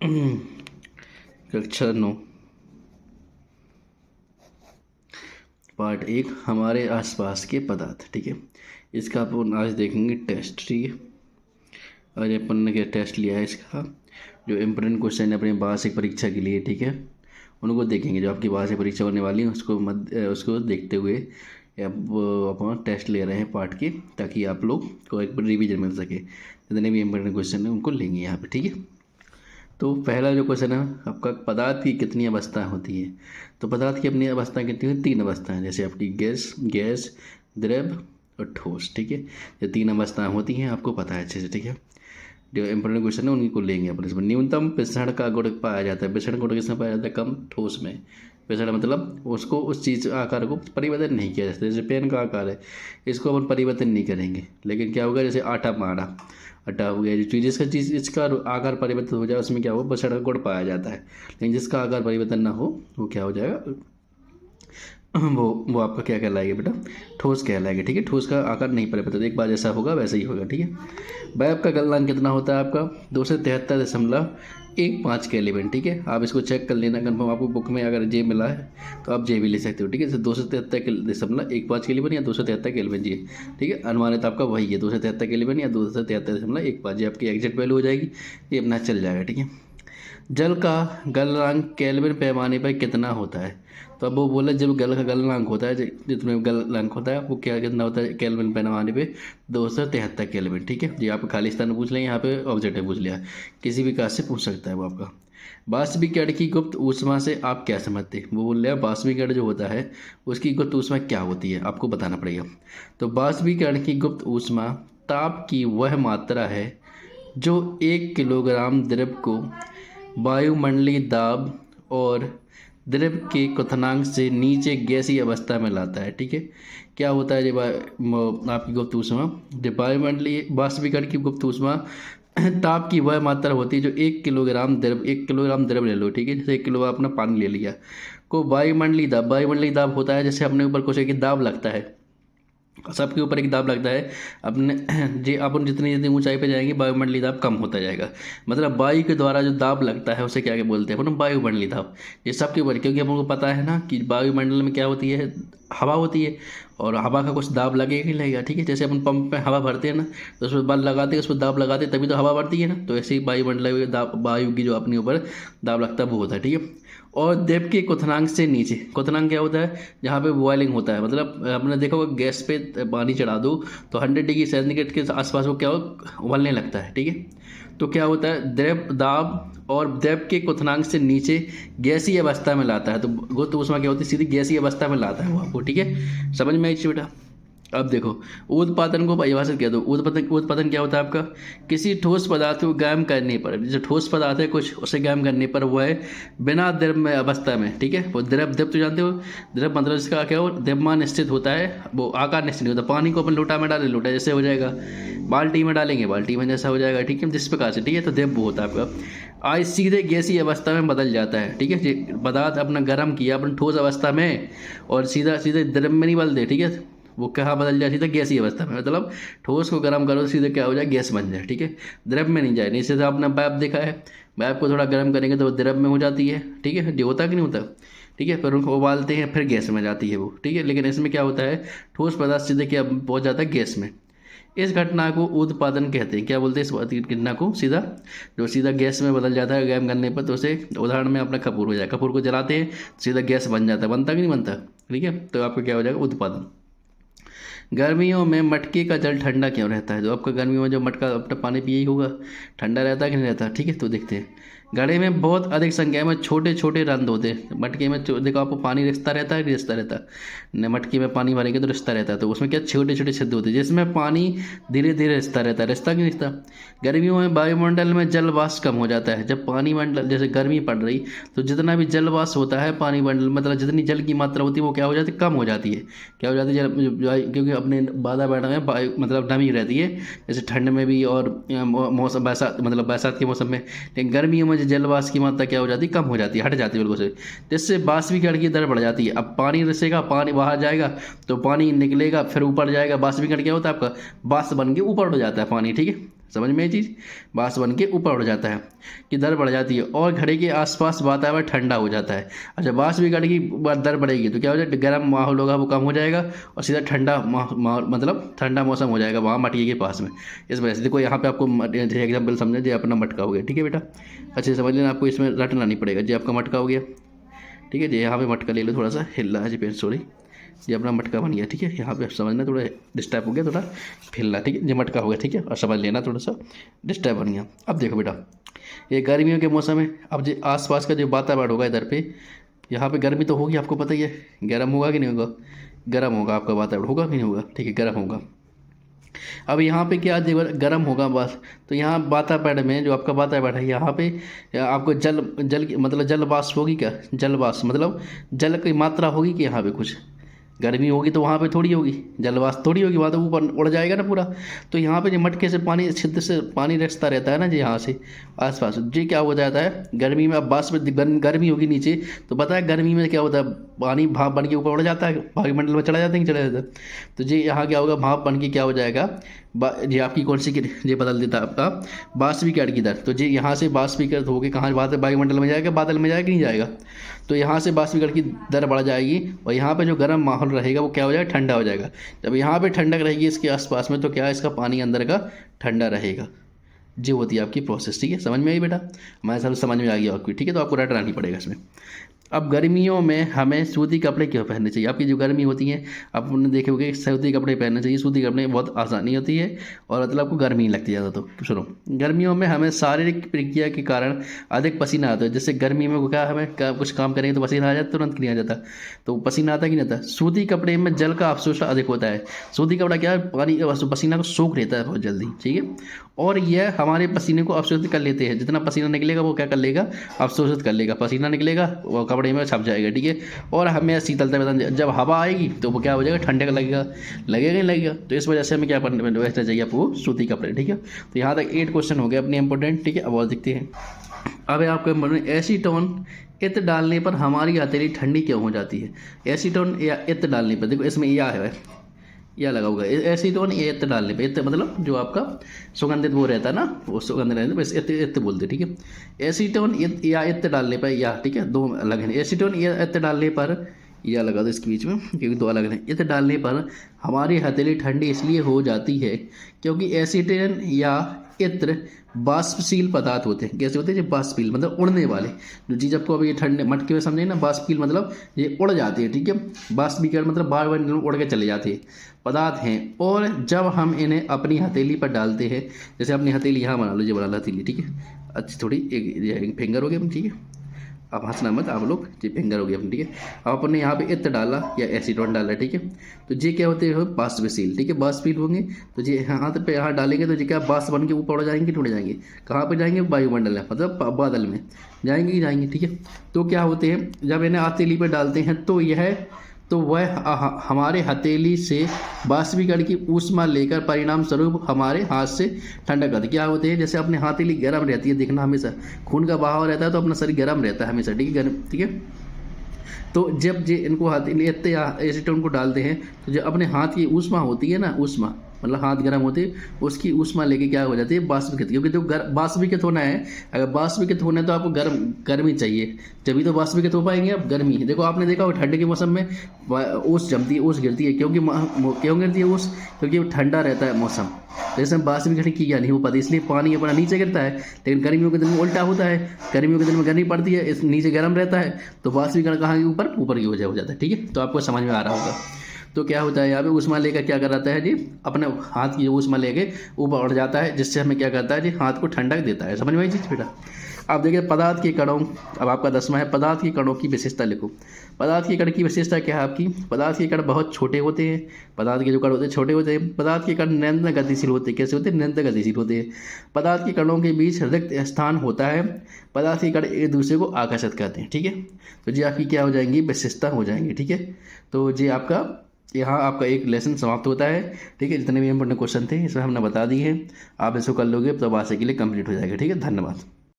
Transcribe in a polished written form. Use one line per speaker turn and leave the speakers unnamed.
कक्षा 9 पार्ट 1 हमारे आसपास के पदार्थ। ठीक है, इसका अपन आज देखेंगे टेस्ट। ठीक है, आज अपन ने क्या टेस्ट लिया है, इसका जो इम्पोर्टेंट क्वेश्चन है अपने वार्षिक परीक्षा के लिए, ठीक है, उनको देखेंगे। जो आपकी वार्षिक परीक्षा होने वाली है उसको देखते हुए अब अपन टेस्ट ले रहे हैं पार्ट के, ताकि आप लोग को एक रिवीजन मिल सके। जितने भी इम्पोर्टेंट क्वेश्चन है उनको लेंगे यहाँ पे। ठीक है, तो पहला जो क्वेश्चन है आपका, पदार्थ की कितनी अवस्थाएं होती है। तो पदार्थ की अपनी अवस्थाएं कितनी होती है? 3 अवस्थाएं, जैसे आपकी गैस, द्रव और ठोस। ठीक है, ये 3 अवस्थाएं होती हैं, आपको पता है अच्छे से। ठीक है, जो इंपॉर्टेंट क्वेश्चन है उन्हीं को लेंगे अपन इसमें। न्यूनतम विसरण का गुण पाया जाता है। विसरण गुण किसमें पाया जाता है? कम ठोस में। विसरण मतलब उसको उस चीज़ आकार को परिवर्तन नहीं किया जा सकता। जैसे पेन का आकार है, इसको अपन परिवर्तन नहीं करेंगे, लेकिन क्या होगा, जैसे आटा मारा, आटा हो गया, जो चीज़ जिसका आकार परिवर्तन हो जाए उसमें क्या होगा, विसरण का गुण पाया जाता है। लेकिन जिसका आकार परिवर्तन ना हो वो क्या हो जाएगा, वो आपका क्या कहलाएगा बेटा? ठोस कहलाएगा। ठीक है, ठोस का आकार नहीं परिवर्तित, एक बार जैसा होगा वैसा ही होगा। ठीक है, वेब का गलनांक कितना होता है आपका? 273.15 केल्विन। ठीक है, आप इसको चेक कर लेना कंफर्म। आपको बुक में अगर जे मिला है तो आप जे भी ले सकते हो। ठीक है, जैसे 273.15 केल्विन या 273 केल्विन जी। ठीक है, अनुमानित आपका वही है, 273 केल्विन या 273.15 जी आपकी एग्जैक्ट वैल्यू हो जाएगी। ये अपना चल जाएगा। ठीक है, जल का गलनांक केल्विन पैमाने पर कितना होता है? तो अब वो बोला, जब जल का गलनांक होता है, जितने गलनांक होता है वो कितना होता है केल्विन पैमाने पे? 273 केल्विन। ठीक है, ये आप खाली स्थान पूछ लें, यहाँ पे ऑब्जेक्टिव पूछ लिया, किसी भी काज से पूछ सकता है वो आपका। वास्तविक कण की गुप्त ऊष्मा से आप क्या समझते हैं? वो बोल रहे हैं वास्तविक कण जो होता है उसकी गुप्त ऊष्मा क्या होती है, आपको बताना पड़ेगा। तो वास्तविक कण की गुप्त ऊष्मा ताप की वह मात्रा है जो 1 किलोग्राम द्रव को वायुमंडलीय दाब और द्रव के क्वथनांक से नीचे गैसीय अवस्था में लाता है। ठीक है, क्या होता है जब आपकी गुप्त ऊष्मा, जब वायुमंडलीय वास्तविक कण की गुप्त ऊष्मा ताप की वह मात्रा होती है जो 1 किलोग्राम द्रव ले लो। ठीक है, जैसे 1 किलो अपना पानी ले लिया, को वायुमंडलीय दाब होता है, जैसे अपने ऊपर कुछ एक दाब लगता है, सबके ऊपर एक दाब लगता है। अपने जी अपन जितनी जितनी ऊंचाई पे जाएंगे वायुमंडलीय दाब कम होता जाएगा। मतलब वायु के द्वारा जो दाब लगता है उसे क्या क्या बोलते हैं अपन? वायुमंडलीय दाब। ये सबके ऊपर, क्योंकि अपन को पता है ना कि वायुमंडल में क्या होती है, हवा होती है, और हवा का कुछ दाब लगेगा ही लगेगा। ठीक है, जैसे अपन पंप में हवा भरते हैं ना, तो उसमें बल लगाते हैं, उसमें दाब लगाते हैं, तभी तो हवा बढ़ती है ना। तो ऐसे ही वायुमंडल दाब, वायु की जो अपने ऊपर दाब लगता है वो होता है। ठीक है, और द्रव के क्वथनांक से नीचे, क्वथनांक क्या होता है? जहाँ पे बॉयलिंग होता है, मतलब आपने देखा होगा गैस पे पानी चढ़ा दो तो 100 डिग्री सेंटीग्रेड के आसपास वो क्या हो, उबलने लगता है। ठीक है, तो क्या होता है, द्रव दाब और द्रव के क्वथनांक से नीचे गैसीय अवस्था में लाता है। तो गुप्त ऊष्मा क्या होती है? सीधी गैसीय अवस्था में लाता है वो आपको। ठीक है, समझ में आई चीज़ बेटा? अब देखो, उत्पादन को परिभाषित किया। तो उत्पादन क्या होता है आपका? किसी ठोस पदार्थ को गर्म करने पर, जैसे ठोस पदार्थ है कुछ, उसे गर्म करने पर वह है बिना द्रव में अवस्था में। ठीक है, वो द्रव तो जानते हो, द्रव मतलब इसका क्या हो, द्रव्यमान निश्चित होता है, वो आकार निश्चित नहीं होता। पानी को अपन लोटा में डालें, लोटा जैसे हो जाएगा, बाल्टी में डालेंगे बाल्टी में जैसा हो जाएगा। ठीक है, जिस प्रकार से। ठीक है, तो द्रव वो होता है आपका। आज सीधे गैसीय अवस्था में बदल जाता है। ठीक है, पदार्थ अपना गर्म किया अपन ठोस अवस्था में, और सीधे द्रव में नहीं बदलते। ठीक है, वो कहाँ बदल जाए? सीधा गैसीय अवस्था में, मतलब ठोस को गर्म करो सीधे क्या हो जाए, गैस बन जाए। ठीक है, द्रव में नहीं जाए। नहीं, सीधा आपने वायु देखा है, वायु को थोड़ा गर्म करेंगे तो वो द्रव में हो जाती है। ठीक है, जो होता कि नहीं होता? ठीक है, फिर उनको उबालते हैं, फिर गैस में जाती है वो। ठीक है, लेकिन इसमें क्या होता है, ठोस पदार्थ सीधे क्या पहुँच जाता है, गैस में। इस घटना को उत्पादन कहते हैं। क्या बोलते हैं इस घटना को? सीधा गैस में बदल जाता है गर्म करने पर। तो उसे उदाहरण में अपना कपूर हो जाए, कपूर को जलाते हैं सीधा गैस बन जाता है। बनता कि नहीं बनता? ठीक है, तो आपका क्या हो जाएगा, उत्पादन। गर्मियों में मटके का जल ठंडा क्यों रहता है? तो आपका गर्मियों में जो मटका अपना पानी पिए ही होगा, ठंडा रहता है कि नहीं रहता? ठीक है, तो देखते हैं। घड़े में बहुत अधिक संख्या में छोटे छोटे रंध्र होते हैं। मटके में देखो आपको पानी रिसता रहता है, रिसता रहता है, मटके में पानी भरेंगे तो रिसता रहता है, तो उसमें क्या छोटे छोटे छिद्र होते हैं जिसमें पानी धीरे धीरे रिसता रहता है। रिसता कि रिश्ता? गर्मियों में वायुमंडल में जल वाष्प कम हो जाता है। जब पानी मंडल, जैसे गर्मी पड़ रही, तो जितना भी जल वाष्प होता है पानी मंडल, मतलब जितनी जल की मात्रा होती है वो क्या हो जाती है, कम हो जाती है। क्या हो जाती है? क्योंकि अपने बाधा बैठा में मतलब नमी रहती है, जैसे ठंड में भी और मौसम बरसात, मतलब बरसात के मौसम में। लेकिन गर्मियों में जलवाष्प की मात्रा क्या हो जाती है, कम हो जाती है, हट जाती है बिल्कुल से, जिससे वाष्पीकरण की दर बढ़ जाती है। अब पानी रिसेगा, पानी बाहर जाएगा तो पानी निकलेगा, फिर ऊपर जाएगा। वाष्पीकरण क्या होता है आपका, वाष्प बन के ऊपर उड़ जाता है पानी। ठीक है, समझ में ये चीज़, बाष्प बन के ऊपर उड़ जाता है कि दर बढ़ जाती है और घड़े के आसपास वातावरण ठंडा हो जाता है। अच्छा, बाष्प भी घड़े की दर बढ़ेगी तो क्या हो जाएगा, गर्म माहौल होगा वो कम हो जाएगा और सीधा ठंडा मतलब ठंडा मौसम हो जाएगा वहाँ मटके के पास में। इस वजह से देखो यहाँ पे आपको एग्जाम्पल समझे, जो अपना मटका हो गया, ठीक है बेटा, अच्छे से समझ लेना, आपको इसमें रटना नहीं पड़ेगा। जी आपका मटका हो गया, ठीक है जी, यहाँ पे मटका ले लो, थोड़ा सा हिल रहा है जी पेन, सॉरी, ये अपना मटका बन गया, ठीक है। यहाँ पे समझना थोड़ा डिस्टर्ब हो गया, थोड़ा हिलना, ठीक है, ये मटका हो गया, ठीक है, और समझ लेना थोड़ा सा डिस्टर्ब बन गया। अब देखो बेटा, ये गर्मियों के मौसम में अब जो आसपास का जो वातावरण होगा इधर पे, यहाँ पे गर्मी तो होगी, आपको पता ही है, गर्म होगा कि नहीं होगा, गर्म होगा आपका वातावरण, होगा कि नहीं होगा, ठीक है, गर्म होगा। अब यहाँ पे क्या गर्म होगा बस, तो यहाँ वातावरण में जो आपका वातावरण है यहाँ पे आपको जल मतलब जल वाष्प होगी क्या, जल वाष्प मतलब जल की मात्रा होगी कि यहाँ पे कुछ गर्मी होगी तो वहाँ पे थोड़ी होगी, जलवाष्प थोड़ी होगी, वहाँ तो ऊपर उड़ जाएगा ना पूरा। तो यहाँ पे जो मटके से पानी, छिद्र से पानी रिसता रहता है ना जी, यहाँ से आसपास जी क्या हो जाता है, गर्मी में अब बाष्प गर्मी होगी नीचे, तो पता है गर्मी में क्या होता है, पानी भाप बन के ऊपर उड़ जाता है, वायुमंडल में चला जाता है कि चला जाता है। तो जी यहाँ क्या होगा, भाप बन के क्या हो जाएगा, जी आपकी कौन सी ये बदल देता है आपका बाष्पीकरण की दर। तो जी यहाँ से बाष्पीकृत होकर कहाँ बात है, वायुमंडल में जाएगा, बादल में जाएगा कि नहीं जाएगा, तो यहाँ से बाष्पीकरण की दर बढ़ जाएगी और यहाँ पे जो गर्म माहौल रहेगा वो क्या हो जाएगा, ठंडा हो जाएगा। जब यहाँ पे ठंडक रहेगी इसके आसपास में, तो क्या है, इसका पानी अंदर का ठंडा रहेगा। जी होती है आपकी प्रोसेस, ठीक है, समझ में आई बेटा, हमारे सब समझ में आ गया आपकी, ठीक है। तो आपको रटना नहीं पड़ेगा इसमें। अब गर्मियों में हमें सूती कपड़े क्यों पहनने चाहिए, आपकी जो गर्मी होती है आपने देखे होंगे, सूती कपड़े पहनने चाहिए, सूती कपड़े बहुत आसानी होती है और मतलब आपको गर्मी नहीं लगती ज़्यादा। तो सुनो, गर्मियों में हमें शारीरिक प्रक्रिया के कारण अधिक पसीना आता है। जैसे गर्मी में क्या हमें कुछ काम करेंगे तो पसीना आ जाता, तुरंत नहीं आ जाता, तो पसीना आता कि नहीं आता। सूती कपड़े में जल का अवशोषण अधिक होता है। सूती कपड़ा क्या है, पानी पसीना को सोख लेता है बहुत जल्दी, ठीक है, और यह हमारे पसीने को अवशोषित कर लेते हैं। जितना पसीना निकलेगा वो क्या कर लेगा, अवशोषित कर लेगा, पसीना निकलेगा वो कपड़े में छप जाएगा, ठीक है। और हमें शीतलता प्रदान, जब हवा आएगी तो वो क्या हो जाएगा, ठंडक लगेगा, लगेगा नहीं लगेगा। तो इस वजह से हमें क्या रखना चाहिए आपको, सूती कपड़े, ठीक है। तो यहाँ तक 8 क्वेश्चन हो गए अपने इंपॉर्टेंट, ठीक है। अब और देखते हैं, अब आपको एसीटोन इत्र डालने पर हमारी हथेली ठंडी क्यों हो जाती है। एसीटोन या इत्र डालने पर, देखो इसमें या है, या लगा होगा, एसीटोन या इत्र डालने पे, इत्र मतलब जो आपका सुगंधित वो रहता है ना, वो सुगंध रहने पे इत्र बोलते, ठीक है। एसीटोन या इत्र डालने पर, या ठीक है, दो अलग हैं। एसीटोन या इत्र डालने पर, या लगा दो इसके बीच में क्योंकि दो अलग हैं। इत्र डालने पर हमारी हथेली ठंडी इसलिए हो जाती है क्योंकि एसीटोन या इत्र बाष्पशील पदार्थ होते हैं। कैसे होते हैं, जो बाष्पशील मतलब उड़ने वाले, जो चीज़ आपको अभी ये ठंडे मटके में समझे ना, बाष्पशील मतलब ये उड़ जाते हैं, ठीक है। बाष्पीकरण मतलब बार बार उड़ के चले जाते हैं पदार्थ हैं। और जब हम इन्हें अपनी हथेली पर डालते हैं, जैसे अपनी हथेली यहाँ बना लो, ये बना लो हथेली, ठीक है, अच्छी थोड़ी एक फिंगर हो गया, ठीक है, अब हंसना मत आप लोग, जी फिंगर हो गया अपनी, ठीक है। अब अपने यहाँ पे इत्र डाला या एसीटोन डाला, ठीक है, तो ये क्या होते हैं, बाष्पशील, ठीक है, बाष्पशील होंगे। तो ये हाथ पे यहाँ डालेंगे तो ये क्या बाष्प बन के ऊपर उड़ जाएंगे, टूट जाएंगे, कहाँ पे जाएंगे, वायुमंडल में, मतलब बादल में जाएंगे ही जाएंगे, ठीक है। तो क्या होते हैं, जब इन्हें हथेली पर डालते हैं तो वह हमारे हथेली से बाष्पीकरण की ऊष्मा लेकर परिणाम स्वरूप हमारे हाथ से ठंडक आती। क्या होते हैं, जैसे अपने हथेली गर्म रहती है, देखना हमेशा खून का बहाव रहता है तो अपना शरीर गर्म रहता है हमेशा, ठीक है, गर्म, ठीक है। तो जब जे इनको हथेली एसीटोन को डालते हैं तो जो अपने हाथ की ऊष्मा होती है ना, ऊष्मा मतलब हाथ गर्म होते हैं, उसकी ऊष्मा लेके क्या हो जाती है, बाष्पीकृत। क्योंकि जो बाष्पीकृत होना है, अगर बाष्पीकृत होना है तो आपको गर्मी चाहिए, तभी तो बाष्पीकृत हो पाएंगे आप। गर्मी देखो, आपने देखा हो ठंड के मौसम में ओस जमती है, ओस गिरती है, क्यों गिरती है ओस, क्योंकि ठंडा रहता है मौसम, तो इसमें बाष्पीकरण की नहीं हो पाती, इसलिए पानी अपना नीचे गिरता है। लेकिन गर्मियों के दिन में उल्टा होता है, गर्मियों के दिन में गर्मी पड़ती है, इस नीचे गर्म रहता है, तो बाष्पीकरण कहाँ के ऊपर की वजह हो जाता है, ठीक है। तो आपको समझ में आ रहा होगा। तो क्या होता है, यहाँ पे ऊष्मा लेकर क्या कराता है जी, अपने हाथ की ऊष्मा लेके ऊपर उड़ जाता है, जिससे हमें क्या करता है जी, हाथ को ठंडक देता है। समझ में आई चीज़ बेटा। अब देखिए पदार्थ के कणों, अब आपका 10वां है, पदार्थ के कणों की विशेषता लिखो। पदार्थ के कण की विशेषता क्या है आपकी, पदार्थ के कण बहुत छोटे होते हैं, पदार्थ के जो कण होते हैं छोटे होते हैं। पदार्थ के कण निरंतर गतिशील होते हैं, कैसे होते हैं, निरंतर गतिशील होते हैं। पदार्थ के कणों के बीच रिक्त स्थान होता है, पदार्थ के कण एक दूसरे को आकर्षित करते हैं, ठीक है। तो जी आपकी क्या हो जाएंगी, विशेषता हो जाएंगी, ठीक है। तो जी आपका यहाँ आपका एक लेसन समाप्त होता है, ठीक है। जितने भी इंपॉर्टेंट क्वेश्चन थे इसमें हमने बता दिए हैं, आप इसको कर लोगे तो आशा के लिए कंप्लीट हो जाएगा, ठीक है। धन्यवाद।